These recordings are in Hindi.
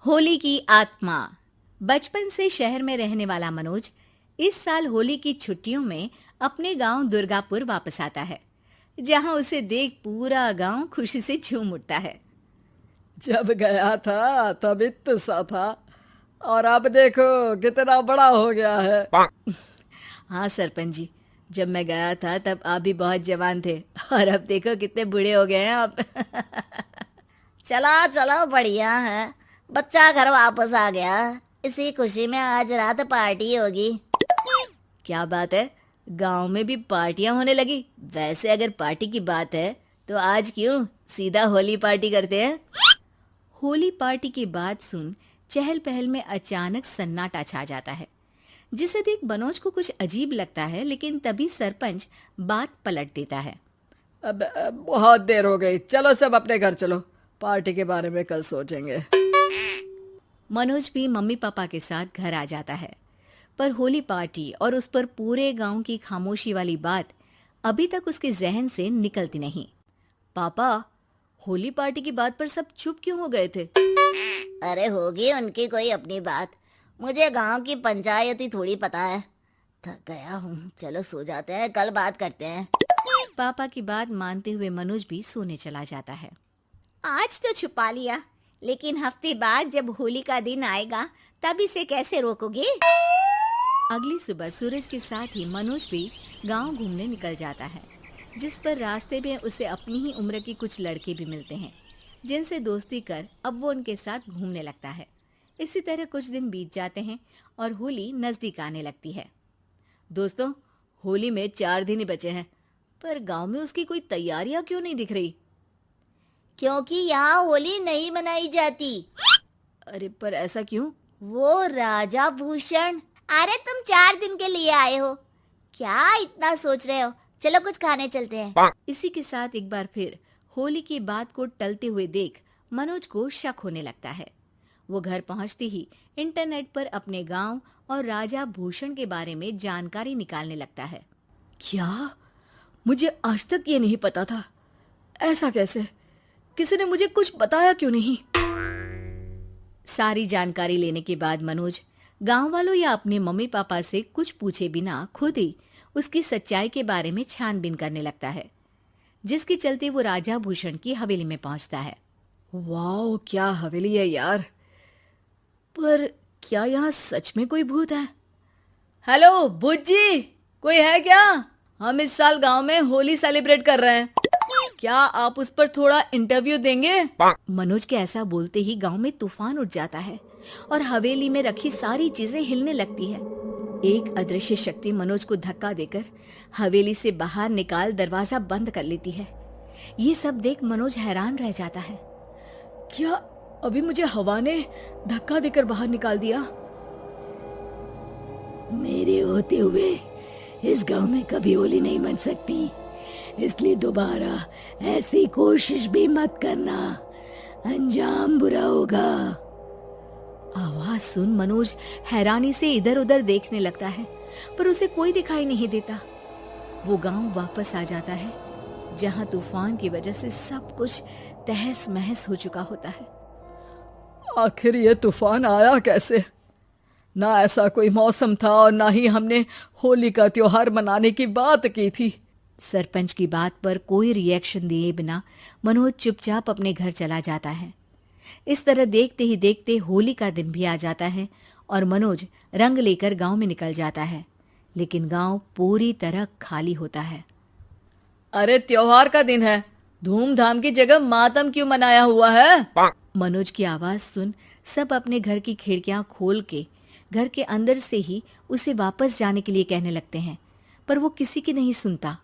होली की आत्मा। बचपन से शहर में रहने वाला मनोज इस साल होली की छुट्टियों में अपने गांव दुर्गापुर वापस आता है, जहां उसे देख पूरा गांव खुशी से झूम उठता है। जब गया था तब इतना सा था और अब देखो कितना बड़ा हो गया है। हाँ सरपंच जी, जब मैं गया था तब आप भी बहुत जवान थे और अब देखो कितने बूढ़े हो गए हैं आप। चलो चलो बढ़िया है। बच्चा घर वापस आ गया। इसी खुशी में आज रात पार्टी होगी। क्या बात है, गांव में भी पार्टियां होने लगी। वैसे अगर पार्टी की बात है तो आज क्यों सीधा होली पार्टी करते हैं। होली पार्टी की बात सुन चहल पहल में अचानक सन्नाटा छा जाता है, जिसे देख मनोज को कुछ अजीब लगता है, लेकिन तभी सरपंच बात पलट देता है। अब बहुत देर हो गई, चलो सब अपने घर चलो, पार्टी के बारे में कल सोचेंगे। मनोज भी मम्मी पापा के साथ घर आ जाता है, पर होली पार्टी और उस पर पूरे गांव की खामोशी वाली बात अभी तक उसके जहन से निकलती नहीं। पापा, होली पार्टी की बात पर सब चुप क्यों हो गए थे? अरे होगी उनकी कोई अपनी बात। मुझे गांव की पंचायत ही थोड़ी पता है। थक गया हूँ, चलो सो जाते हैं, कल बात करते हैं। पापा की बात मानते हुए मनोज भी सोने चला जाता है। आज तो छुपा लिया, लेकिन हफ्ते बाद जब होली का दिन आएगा तब इसे कैसे रोकोगे? अगली सुबह सूरज के साथ ही मनोज भी गांव घूमने निकल जाता है, जिस पर रास्ते में उसे अपनी ही उम्र के कुछ लड़के भी मिलते हैं, जिनसे दोस्ती कर अब वो उनके साथ घूमने लगता है। इसी तरह कुछ दिन बीत जाते हैं और होली नजदीक आने लगती है। दोस्तों, होली में 4 दिन ही बचे हैं, पर गांव में उसकी कोई तैयारियां क्यों नहीं दिख रही? क्योंकि यहाँ होली नहीं मनाई जाती। अरे पर ऐसा क्यों? वो राजा भूषण। अरे तुम 4 दिन के लिए आए हो, क्या इतना सोच रहे हो? चलो कुछ खाने चलते हैं। इसी के साथ एक बार फिर होली की बात को टलते हुए देख मनोज को शक होने लगता है। वो घर पहुंचते ही इंटरनेट पर अपने गांव और राजा भूषण के बारे में जानकारी निकालने लगता है। क्या? मुझे आज तक ये नहीं पता था। ऐसा कैसे? किसी ने मुझे कुछ बताया क्यों नहीं? सारी जानकारी लेने के बाद मनोज गांव वालों या अपने मम्मी पापा से कुछ पूछे बिना खुद ही उसकी सच्चाई के बारे में छानबीन करने लगता है, जिसके चलते वो राजा भूषण की हवेली में पहुंचता है। वाह, क्या हवेली है यार। पर क्या यहाँ सच में कोई भूत है? हेलो भूत जी, कोई है क्या? हम इस साल गांव में होली सेलिब्रेट कर रहे हैं, क्या आप उस पर थोड़ा इंटरव्यू देंगे? मनोज के ऐसा बोलते ही गांव में तूफान उठ जाता है और हवेली में रखी सारी चीजें हिलने लगती है। एक अदृश्य शक्ति मनोज को धक्का देकर हवेली से बाहर निकाल दरवाजा बंद कर लेती है। ये सब देख मनोज हैरान रह जाता है। क्या अभी मुझे हवा ने धक्का देकर बाहर निकाल दिया? मेरे होते हुए इस गांव में कभी होली नहीं मन सकती, इसलिए दोबारा ऐसी कोशिश भी मत करना, अंजाम बुरा होगा। आवाज सुन मनोज हैरानी से इधर उधर देखने लगता है, पर उसे कोई दिखाई नहीं देता। वो गांव वापस आ जाता है, जहां तूफान की वजह से सब कुछ तहस महस हो चुका होता है। आखिर ये तूफान आया कैसे? ना ऐसा कोई मौसम था और ना ही हमने होली का त्योहार मनाने की बात की थी। सरपंच की बात पर कोई रिएक्शन दिए बिना मनोज चुपचाप अपने घर चला जाता है। इस तरह देखते ही देखते होली का दिन भी आ जाता है और मनोज रंग लेकर गांव में निकल जाता है, लेकिन गांव पूरी तरह खाली होता है। अरे त्योहार का दिन है, धूमधाम की जगह मातम क्यों मनाया हुआ है? मनोज की आवाज सुन सब अपने घर की खिड़कियां खोल के घर के अंदर से ही उसे वापस जाने के लिए कहने लगते हैं, पर वो किसी की नहीं सुनता।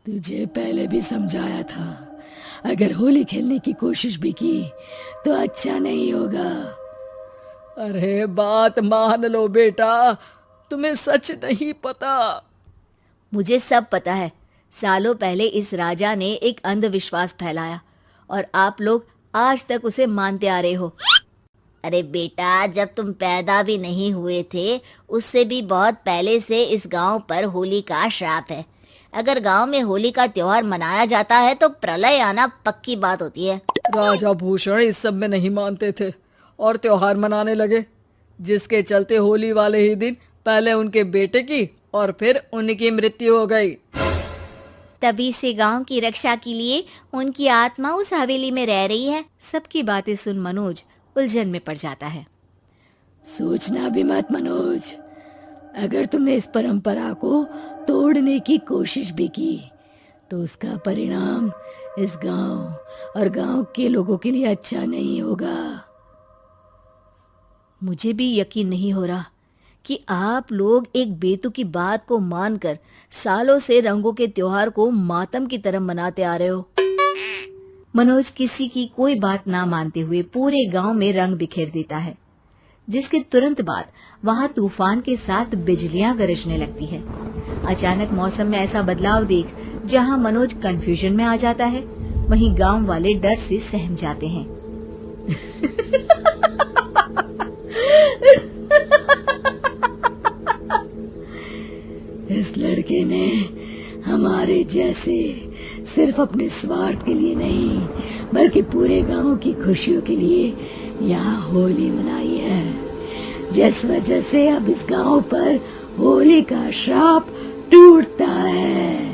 तुझे पहले भी समझाया था, अगर होली खेलने की कोशिश भी की तो अच्छा नहीं होगा। अरे बात मान लो बेटा, तुम्हें सच नहीं पता। मुझे सब पता है। सालों पहले इस राजा ने एक अंधविश्वास फैलाया और आप लोग आज तक उसे मानते आ रहे हो। अरे बेटा, जब तुम पैदा भी नहीं हुए थे उससे भी बहुत पहले से इस गांव पर होली का श्राप है। अगर गांव में होली का त्योहार मनाया जाता है तो प्रलय आना पक्की बात होती है। राजा भूषण इस सब में नहीं मानते थे और त्योहार मनाने लगे, जिसके चलते होली वाले ही दिन पहले उनके बेटे की और फिर उनकी मृत्यु हो गई। तभी से गांव की रक्षा के लिए उनकी आत्मा उस हवेली में रह रही है। सबकी बातें सुन मनोज उलझन में पड़ जाता है। सोचना भी मत मनोज, अगर तुमने इस परंपरा को तोड़ने की कोशिश भी की तो उसका परिणाम इस गांव और गांव के लोगों के लिए अच्छा नहीं होगा। मुझे भी यकीन नहीं हो रहा कि आप लोग एक बेतुकी बात को मानकर सालों से रंगों के त्योहार को मातम की तरह मनाते आ रहे हो। मनोज किसी की कोई बात ना मानते हुए पूरे गांव में रंग बिखेर देता है, जिसके तुरंत बाद वहां तूफान के साथ बिजलियां गरजने लगती है। अचानक मौसम में ऐसा बदलाव देख जहां मनोज कंफ्यूजन में आ जाता है, वहीं गांव वाले डर से सहम जाते हैं। इस लड़के ने हमारे जैसे सिर्फ अपने स्वार्थ के लिए नहीं बल्कि पूरे गांव की खुशियों के लिए यहाँ होली मनाई है, जिस वजह से अब इस गांव पर होली का श्राप टूटता है।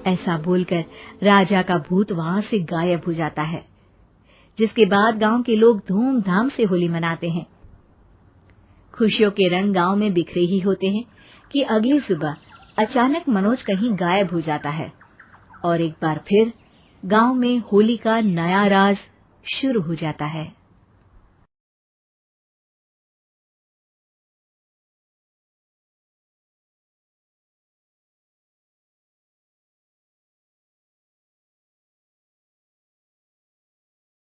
ऐसा बोलकर राजा का भूत वहां से गायब हो जाता है, जिसके बाद गांव के लोग धूमधाम से होली मनाते हैं। खुशियों के रंग गांव में बिखरे ही होते हैं कि अगली सुबह अचानक मनोज कहीं गायब हो जाता है और एक बार फिर गांव में होली का नया राज शुरू हो जाता है।